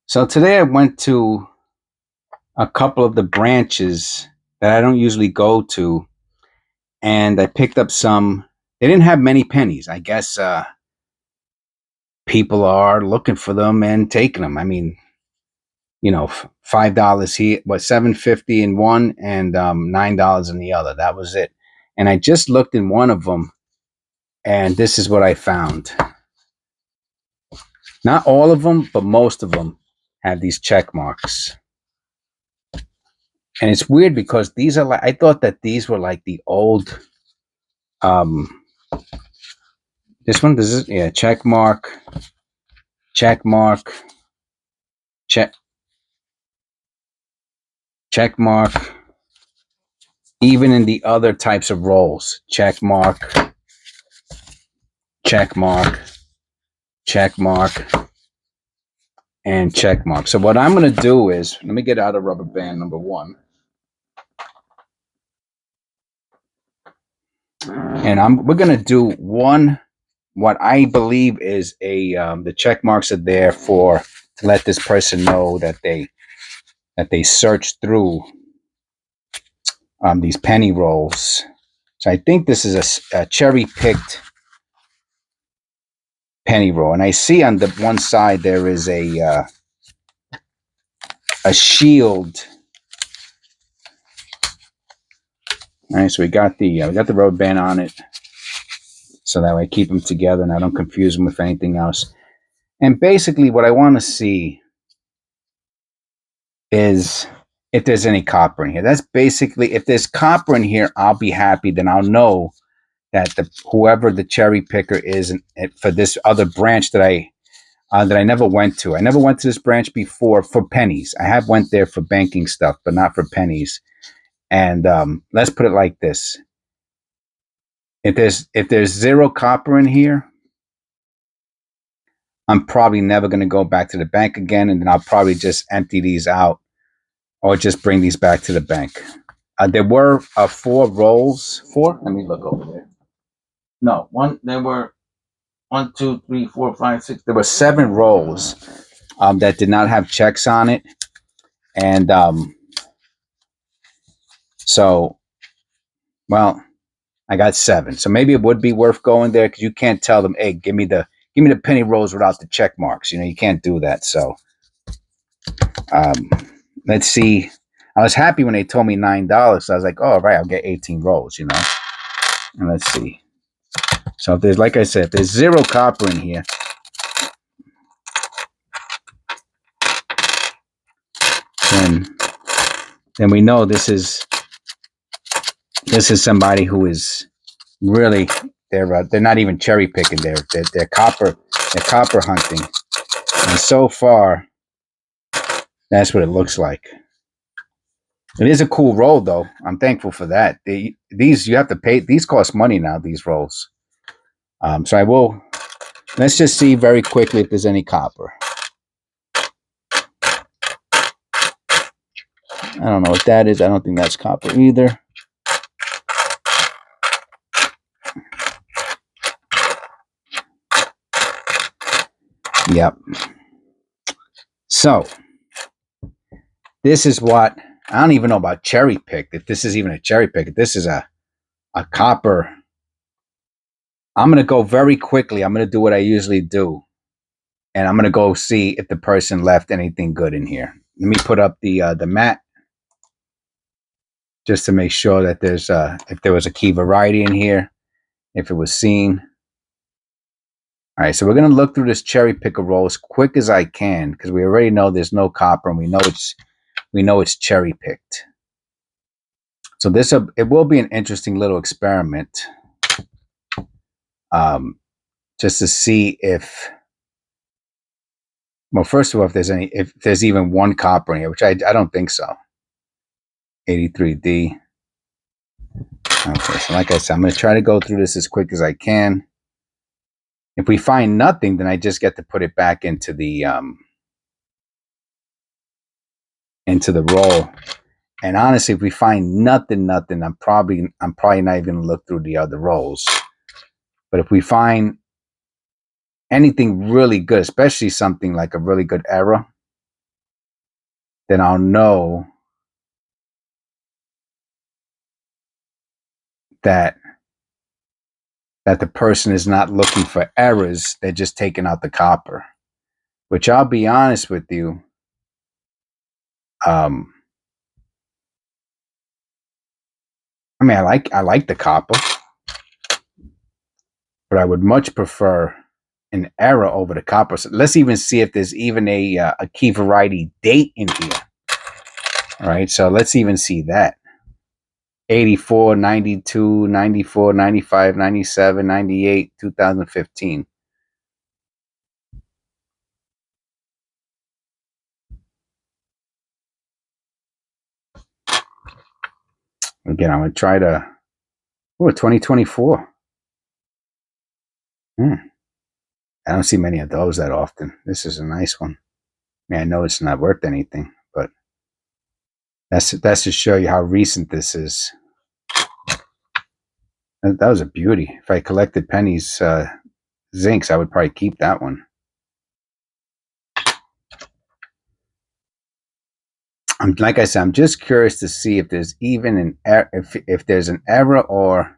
So today I went to a couple of the branches that I don't usually go to, and I picked up some. They didn't have many pennies. I guess people are looking for them and taking them. I mean, $5 here, what, 7.50 in one, and $9 in the other. That was it. And I just looked in one of them, and this is what I found. Not all of them, but most of them have these check marks. And it's weird because these are like, I thought that these were like the old, this one, this is, yeah, check mark, check mark, check, check mark. Even in the other types of rolls, check mark, check mark, check mark, and check mark. So what I'm going to do is, let me get out of rubber band number one. And we're going to do one, what I believe is the check marks are there to let this person know that they searched through these penny rolls. So I think this is a cherry-picked penny roll. And I see on the one side there is a shield. All right, so we got the rubber band on it, so that way I keep them together and I don't confuse them with anything else. And basically, what I want to see is if there's any copper in here. That's basically, if there's copper in here, I'll be happy. Then I'll know that whoever the cherry picker is for this other branch that I never went to. I never went to this branch before for pennies. I have went there for banking stuff, but not for pennies. And let's put it like this: if there's zero copper in here, I'm probably never going to go back to the bank again, and then I'll probably just empty these out or just bring these back to the bank. There were 4 rolls. 4? Let me look over there. No, one. There were 1, 2, 3, 4, 5, 6. There were 7 rolls that did not have checks on it, and so, well, I got 7. So maybe it would be worth going there, because you can't tell them, hey, give me the penny rolls without the check marks. You can't do that. So let's see. I was happy when they told me $9. So I was like, oh, right, I'll get 18 rolls, And let's see. So if there's, like I said, if there's zero copper in here, then we know this is somebody who is really, they're not even cherry picking. They're copper hunting. And so far, that's what it looks like. It is a cool roll, though. I'm thankful for that. These, you have to pay. These cost money now, these rolls. So I will. Let's just see very quickly if there's any copper. I don't know what that is. I don't think that's copper either. Yep. So this is what, I don't even know about cherry picked. If this is even a cherry pick, if this is a copper. I'm going to go very quickly. I'm going to do what I usually do. And I'm going to go see if the person left anything good in here. Let me put up the mat, just to make sure that there's if there was a key variety in here, if it was seen. All right, so we're going to look through this cherry picker roll as quick as I can, because we already know there's no copper, and we know it's cherry picked. So it will be an interesting little experiment, just to see if, well, first of all, if there's even one copper in here, which I don't think so. 83D. Okay, so like I said, I'm going to try to go through this as quick as I can. If we find nothing, then I just get to put it back into the roll. And honestly, if we find nothing, I'm probably not even going to look through the other rolls. But if we find anything really good, especially something like a really good error, then I'll know that the person is not looking for errors. They're just taking out the copper, which I'll be honest with you. I mean, I like the copper, but I would much prefer an error over the copper. So let's even see if there's even a key variety date in here. All right, so let's even see that. 84, 92, 94, 95, 97, 98, 2015. Again, I'm going to try to... Oh, 2024. I don't see many of those that often. This is a nice one. I mean, I know it's not worth anything, but that's to show you how recent this is. That was a beauty. If I collected pennies, zincs, I would probably keep that one. Like I said, I'm just curious to see if there's even an error, if there's an error or...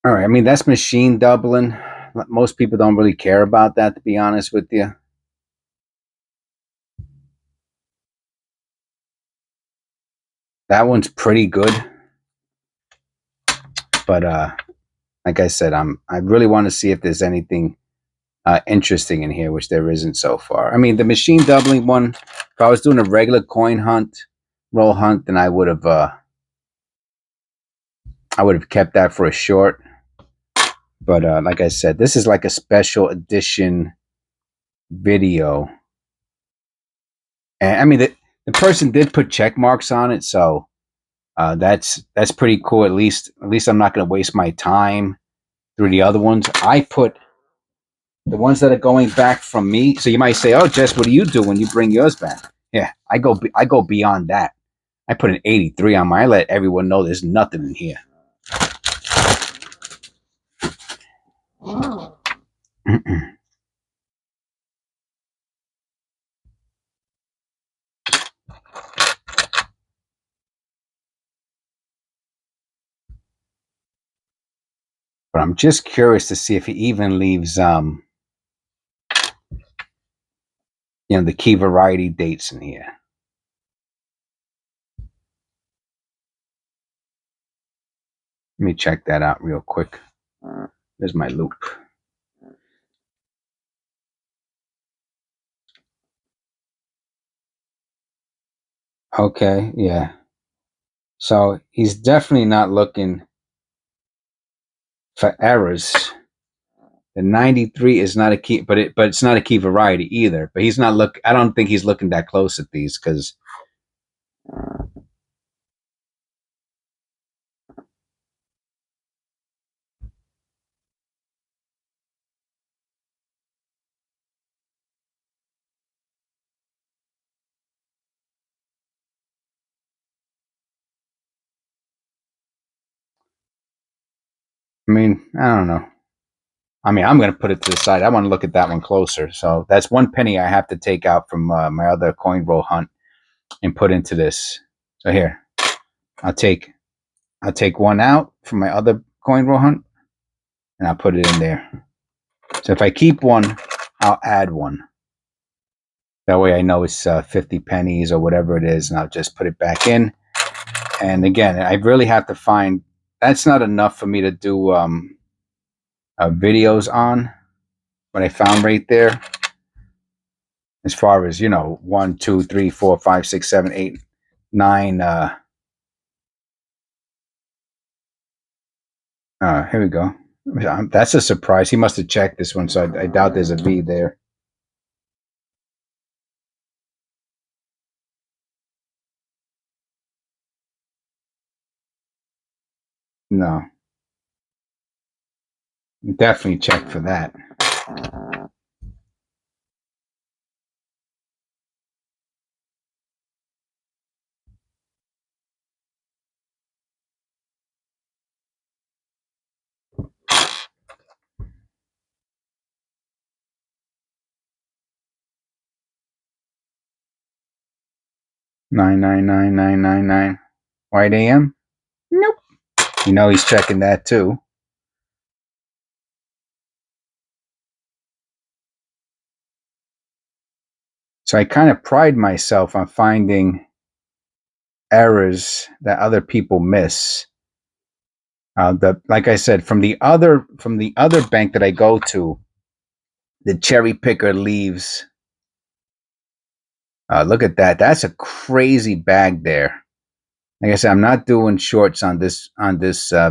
All right, I mean, that's machine doubling. Most people don't really care about that, to be honest with you. That one's pretty good. But like I said, I really want to see if there's anything interesting in here, which there isn't so far. I mean, the machine doubling one, if I was doing a regular coin hunt, roll hunt, then I would have kept that for a short. But like I said, this is like a special edition video. And I mean, the person did put check marks on it, so that's pretty cool. At least I'm not going to waste my time through the other ones. I put the ones that are going back from me. So you might say, "Oh, Jess, what do you do when you bring yours back?" Yeah, I go beyond that. I put an 83 on mine. I let everyone know there's nothing in here. But I'm just curious to see if he even leaves, the key variety dates in here. Let me check that out real quick. There's my loop. Okay, yeah. So he's definitely not looking for errors. The 93 is not a key, but it's not a key variety either. But he's not I don't think he's looking that close at these because... I mean, I don't know. I mean, I'm going to put it to the side. I want to look at that one closer. So that's one penny I have to take out from my other coin roll hunt and put into this. So here, I'll take one out from my other coin roll hunt and I'll put it in there. So if I keep one, I'll add one. That way I know it's 50 pennies or whatever it is, and I'll just put it back in. And again, I really have to find... That's not enough for me to do videos on. What I found right there, as far as 1, 2, 3, 4, 5, 6, 7, 8, 9. Here we go. That's a surprise. He must have checked this one, so I doubt there's a V there. No, definitely check for that. 9999999. White AM? Nope. You know he's checking that too. So I kind of pride myself on finding errors that other people miss. Like I said, from the other bank that I go to, the cherry picker leaves. Look at that. That's a crazy bag there. Like I said, I'm not doing shorts on this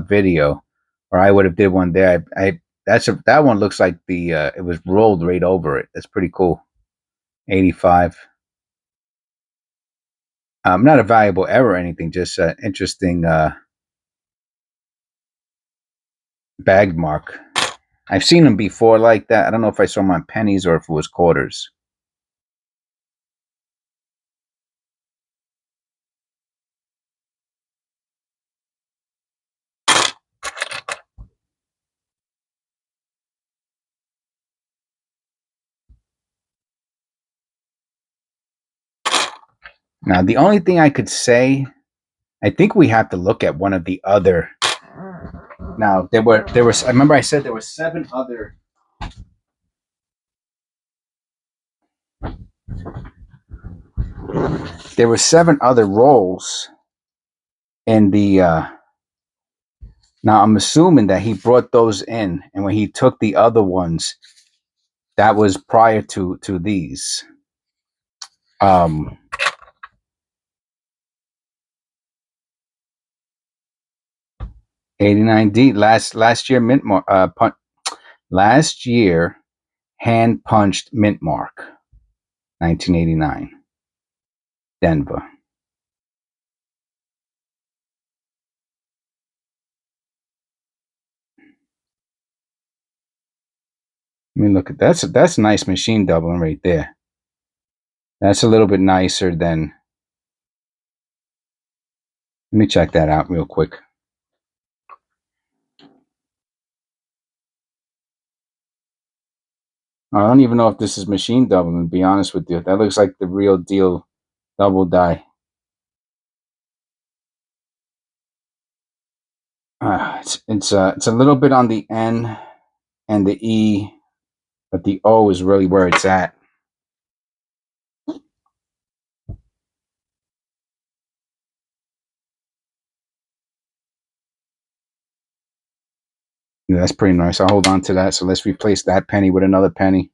video, or I would have did one there. That one looks like it was rolled right over it. That's pretty cool. 85. Not a valuable error or anything, just interesting bag mark. I've seen them before like that. I don't know if I saw them on pennies or if it was quarters. Now, the only thing I could say, I think we have to look at one of the other. Now, there was. I remember I said there were 7 other. There were 7 other rolls in the. Now I'm assuming that he brought those in, and when he took the other ones, that was prior to these. 89D last year mint mark. Last year hand punched mint mark. 1989. Denver. I mean, look at that's nice machine doubling right there. That's a little bit nicer than. Let me check that out real quick. I don't even know if this is machine doubling, to be honest with you. That looks like the real deal double die. It's a little bit on the N and the E, but the O is really where it's at. Yeah, that's pretty nice. I'll hold on to that. So let's replace that penny with another penny.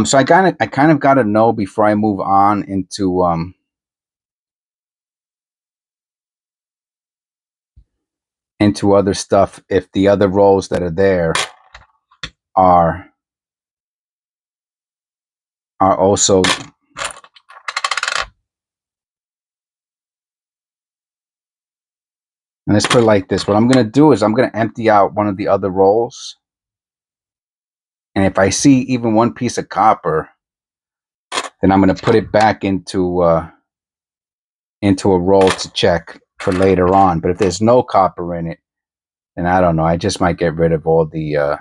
So I kind of got to know before I move on into other stuff if the other rolls that are there are also. And let's put it like this. What I'm going to do is I'm going to empty out one of the other rolls. And if I see even one piece of copper, then I'm going to put it back into a roll to check for later on. But if there's no copper in it, then I don't know. I just might get rid of all the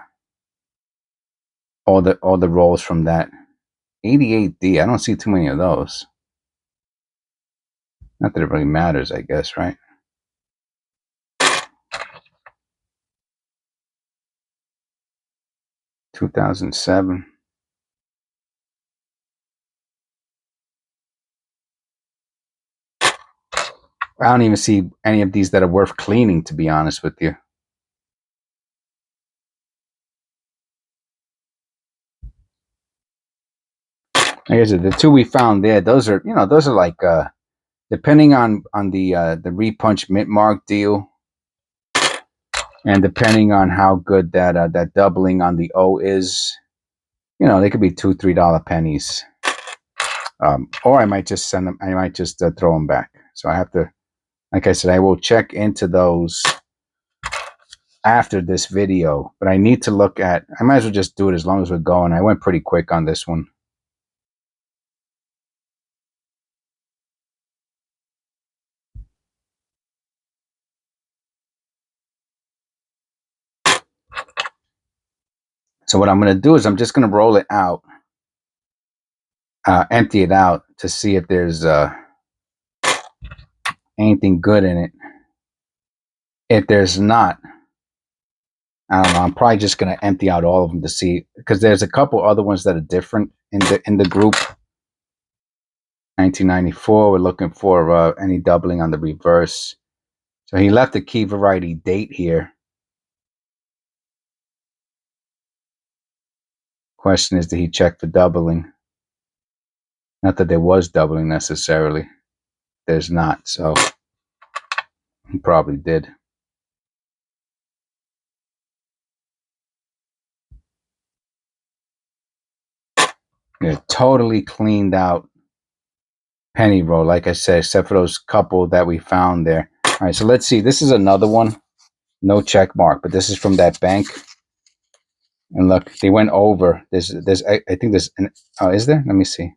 rolls from that. 88D. I don't see too many of those. Not that it really matters, I guess, right? $2007. I don't even see any of these that are worth cleaning, to be honest with you. Like I said, the 2 we found there, those are like depending on the repunch mint mark deal, and depending on how good that doubling on the O is, they could be $2-3 pennies. Or I might just send them. I might just throw them back. So I have to, like I said, I will check into those after this video. But I need to look at. I might as well just do it as long as we're going. I went pretty quick on this one. So what I'm going to do is I'm just going to roll it out. empty it out to see if there's anything good in it. If there's not, I don't know. I'm probably just gonna empty out all of them to see, because there's a couple other ones that are different in the group. 1994. We're looking for any doubling on the reverse. So he left the key variety date here. Question is, did he check for doubling? Not that there was doubling necessarily. There's not, so he probably did. Yeah, totally cleaned out penny roll, like I said, except for those couple that we found there. All right, so let's see. This is another one. No check mark, but this is from that bank. And look, they went over. I think there's an, oh, is there? Let me see.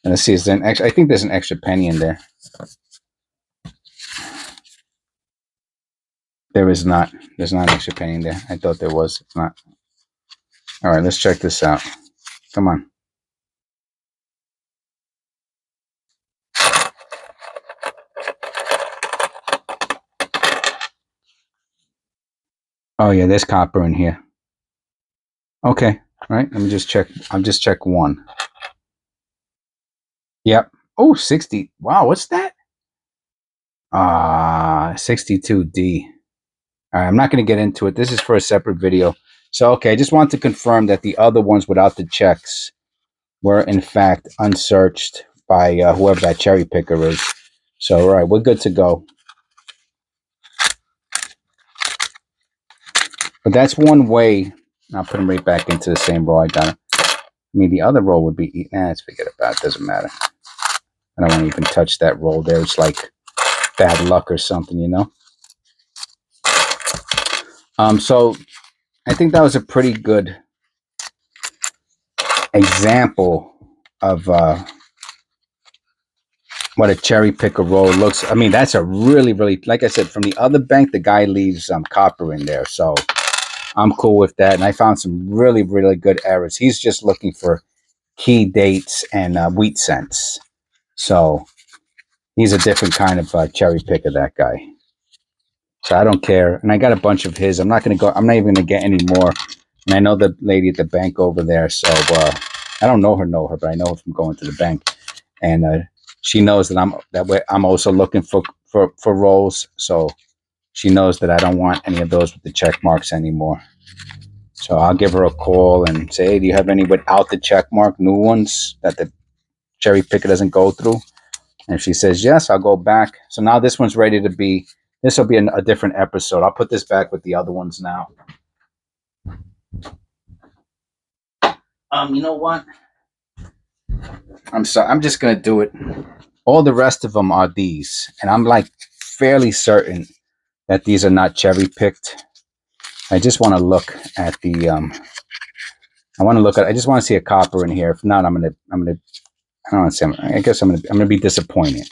Let's see, is there an extra? I think there's an extra penny in there. There is not. There's not an extra penny in there. I thought there was. It's not. All right, let's check this out. Come on. Oh yeah, there's copper in here. Okay, all right. Let me just check. I'll just check one. Yep. Oh, 60. Wow, what's that? 62D. All right, I'm not going to get into it. This is for a separate video. So, okay, I just want to confirm that the other ones without the checks were, in fact, unsearched by whoever that cherry picker is. So, all right, we're good to go. But that's one way. I'll put them right back into the same row I got them. I mean, the other roll would be, let's forget about it. Doesn't matter. I don't want to even touch that roll there. It's like bad luck or something, you know? So I think that was a pretty good example of what a cherry picker roll looks. I mean, that's a really, really, like I said, from the other bank, the guy leaves copper in there. So I'm cool with that. And I found some really, really good errors. He's just looking for key dates and wheat cents. So he's a different kind of cherry picker, that guy. So I don't care. And I got a bunch of his. I'm not even going to get any more. And I know the lady at the bank over there. So I don't know her, but I know her from going to the bank. And she knows that I'm also looking for rolls. So she knows that I don't want any of those with the check marks anymore. So I'll give her a call and say, hey, do you have any without the check mark, new ones that the cherry picker doesn't go through? And if she says yes, I'll go back. So now this one's ready to be, this will be a different episode. I'll put this back with the other ones now. You know what? I'm sorry. I'm just going to do it. All the rest of them are these. And I'm like fairly certain that these are not cherry picked. I just want to look at the, I just want to see a copper in here. If not, I don't want to say, I guess I'm going to be disappointed.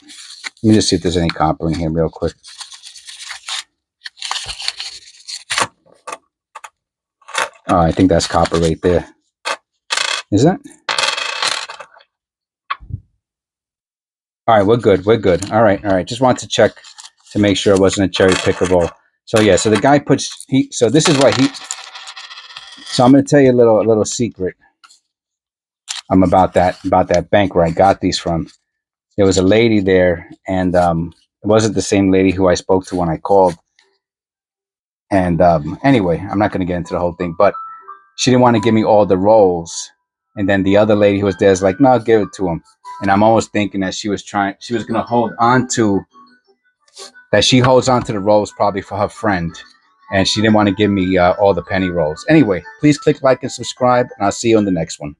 Let me just see if there's any copper in here real quick. Oh, I think that's copper right there. Is that? All right, we're good. We're good. All right. Just want to check to make sure it wasn't a cherry picker roll. So yeah, so the guy puts so this is what so I'm going to tell you a little secret about that bank where I got these from. There was a lady there, and it wasn't the same lady who I spoke to when I called. And anyway, I'm not going to get into the whole thing, but she didn't want to give me all the rolls. And then the other lady who was there is like, no, I'll give it to him. And I'm almost thinking that she was going to hold on to, that she holds on to the rolls probably for her friend. And she didn't want to give me all the penny rolls. Anyway, please click like and subscribe, and I'll see you on the next one.